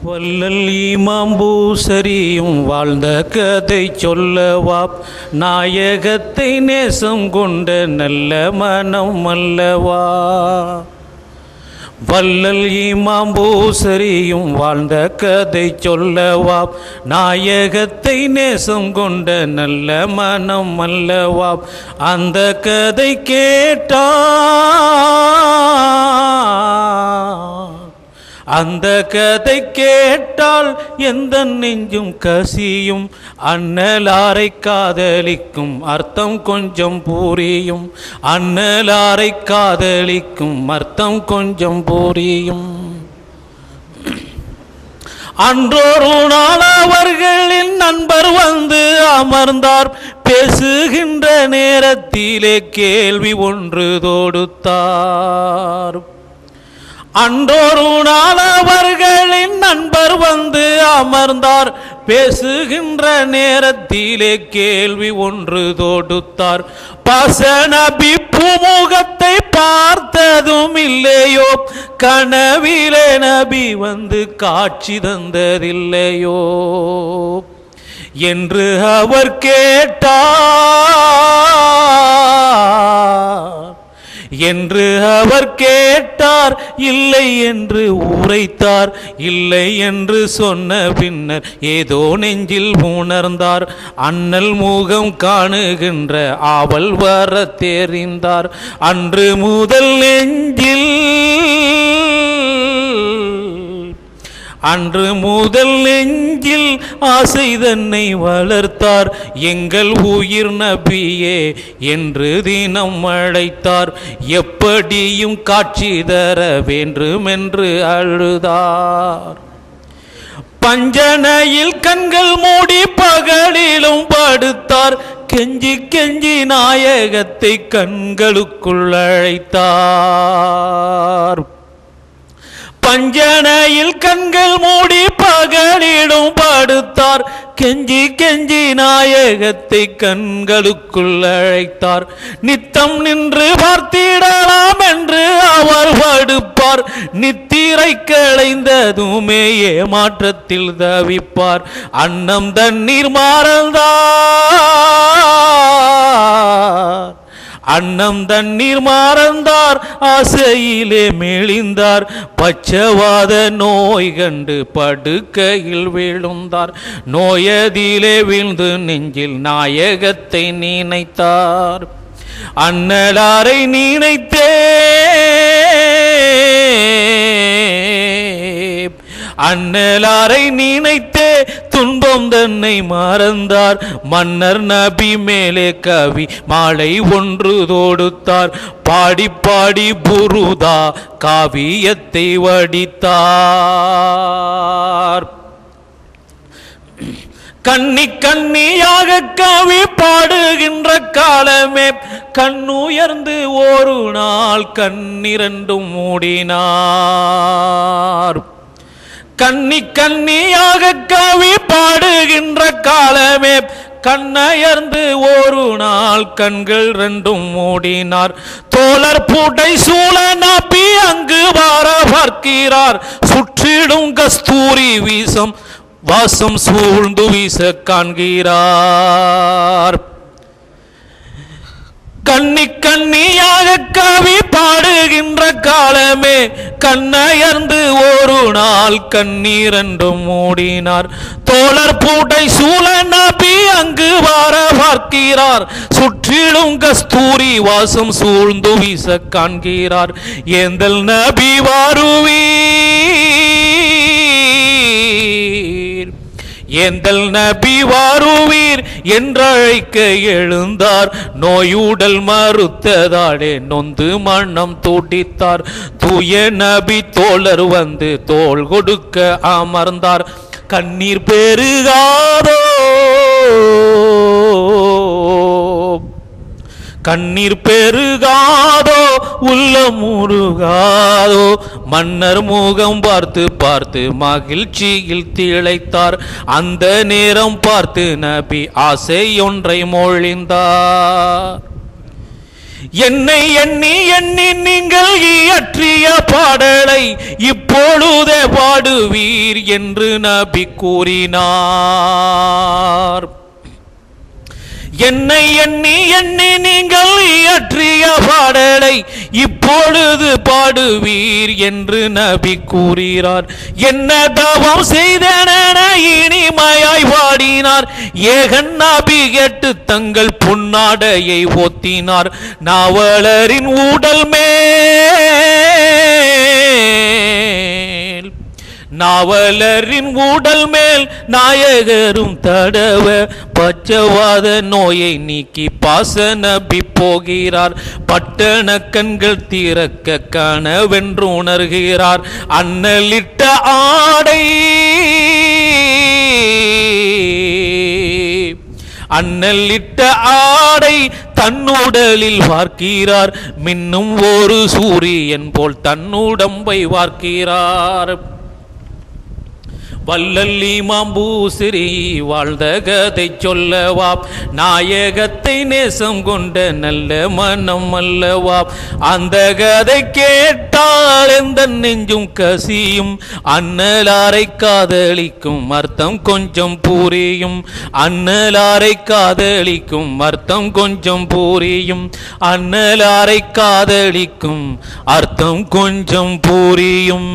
வள்ளல் இமாம் பூசரியும் வாழ்ந்த கதை சொல்லவா, நாயகத்தை நேசம் கொண்ட நல்ல மனம் அல்லவா. வள்ளல் இமாம் பூசரியும் வாழ்ந்த கதை சொல்லவா, நாயகத்தை நேசம் கொண்ட நல்ல மனம் அல்லவா. அந்த கதை கேட்டா அந்த கதை கேட்டால் எந்த நெஞ்சும் கசியும், அண்ணலாரை காதலிக்கும் அர்த்தம் கொஞ்சம் புரியும், அண்ணலாரை காதலிக்கும் அர்த்தம் கொஞ்சம் புரியும். அன்றொரு நாள் அவர்களின் நண்பர் வந்து அமர்ந்தார், பேசுகின்ற நேரத்திலே கேள்வி ஒன்று தொடுத்தார். அன்றொரு நாள் அவர்களின் நண்பர் வந்து அமர்ந்தார், பேசுகின்ற நேரத்திலே கேள்வி ஒன்று தொடுத்தார். பசநபி பூமுகத்தை பார்த்ததும் இல்லையோ, கனவிலே நபி வந்து காட்சி தந்ததில்லையோ என்று அவர் கேட்டார். இல்லை என்று உரைத்தார். இல்லை என்று சொன்ன பின்னர் ஏதோ நெஞ்சில் உணர்ந்தார். அண்ணல் முகம் காணுகின்ற ஆவல் வர தெரிந்தார். அன்று முதல் நெஞ்சில் ஆசை தன்னை வளர்த்தார். எங்கள் உயிர் நபியே என்று தினம் அழைத்தார். எப்படியும் காட்சி தர வேண்டும் என்று அழுதார். பஞ்சனையில் கண்கள் மூடி பகலிலும் படுத்தார். கெஞ்சி கெஞ்சி நாயகத்தை கண்களுக்குள் அழைத்தார். பஞ்சனையில் கண்கள் மூடி பகலிலும் படுத்தார். கெஞ்சி கெஞ்சி நாயகத்தை கண்களுக்குள் அழைத்தார். நித்தம் நின்று பார்த்திடலாம் என்று அவர் படுப்பார். நித்திரை களைந்ததுமே ஏமாற்றத்தில் தவிப்பார். அன்னம் தண்ணீர் மறந்தார். ஆசையிலே மெலிந்தார். பச்சவாத நோய் கண்டு படுக்கையில் விழுந்தார். நோயதிலே வீழ்ந்து நெஞ்சில் நாயகத்தை நினைத்தார். அண்ணலாரை நினைத்தே துன்பம் தன்னை மறந்தார். மன்னர் நபி மேலே கவி மாலை ஒன்று தொடுத்தார். பாடி பாடி புருதா காவியத்தை வடித்தார். கண்ணி கண்ணியாக கவி பாடுகின்ற காலமே கண்ணுயர்ந்து ஒரு நாள் கண்ணிரண்டும் மூடினார். கண்ணி கண்ணியாக கவி பாடுகின்ற காலமே கண்ணயர்ந்து ஒரு நாள் கண்கள் ரெண்டும் மூடினார். தோழர் பூட்டை சூழ நபி அங்கு வர பார்க்கிறார். சுற்றிடும் கஸ்தூரி வாசம் சூழ்ந்து வீச காண்கிறார். கண்ணி கண்ணியாக கவி பாடுகின்ற காலமே கண்ணயர்ந்து ஒரு நாள் கண்ணீரண்டும் மூடினார். தோழர் பூட்டை சூழ நபி அங்கு வர பார்க்கிறார். சுற்றிலும் கஸ்தூரி வாசம் சூழ்ந்து வீச காண்கிறார். ஏந்தல் நபி வாருவீர் என்றழைக்க எழுந்தார். நோயுடல் மறுத்ததாடே நொந்து மனம் துடித்தார். தூய நபி தோழர் வந்து தோள் கொடுக்க அமர்ந்தார். கண்ணீர் பெருகாதோ உள்ளம் உருகாதோ. மன்னர் முகம் பார்த்து பார்த்து மகிழ்ச்சியில் திளைத்தார். அந்த நேரம் பார்த்து நபி ஆசை ஒன்றை மொழிந்தார். என்னை எண்ணி எண்ணி நீங்கள் இயற்றிய பாடலை இப்போ இப்பொழுதே பாடுவீர் என்று நபி கூறினார். என்னை எண்ணி எண்ணி நீங்கள் இயற்றிய பாடலை இப்பொழுது பாடுவீர் என்று நபி கூறினார். என்ன தவம் செய்தன இனிமையாய் பாடினார். ஏகன் நபி கேட்டு தங்கள் பொன்னாடையை ஒத்தினார். நாவலரின் உடல் மேல் நாவலரின் உடல் மேல் நாயகரும் தடவ பச்சவாத நோயை நீக்கி பாச நபி போகிறார். பட்டண கண்கள் திறக்க கனவென்று உணர்கிறார். அண்ணலிட்ட ஆடை தன்னுடலில் வார்க்கிறார். மின்னும் ஒரு சூரியன் போல் தன்னுடம்பை வார்க்கிறார். வல்லல் இமாம் பூசிரி வாழ்ந்த கதை சொல்லவா, நாயகத்தை நேசம் கொண்ட நல்ல மனம் அல்லவா. அந்த கதை கேட்டால் எந்த நெஞ்சும் கசியும். அண்ணலாரை காதலிக்கும் அர்த்தம் கொஞ்சம் புரியும். அண்ணலாரை காதலிக்கும் அர்த்தம் கொஞ்சம் புரியும். அண்ணலாரை காதலிக்கும் அர்த்தம் கொஞ்சம் புரியும்.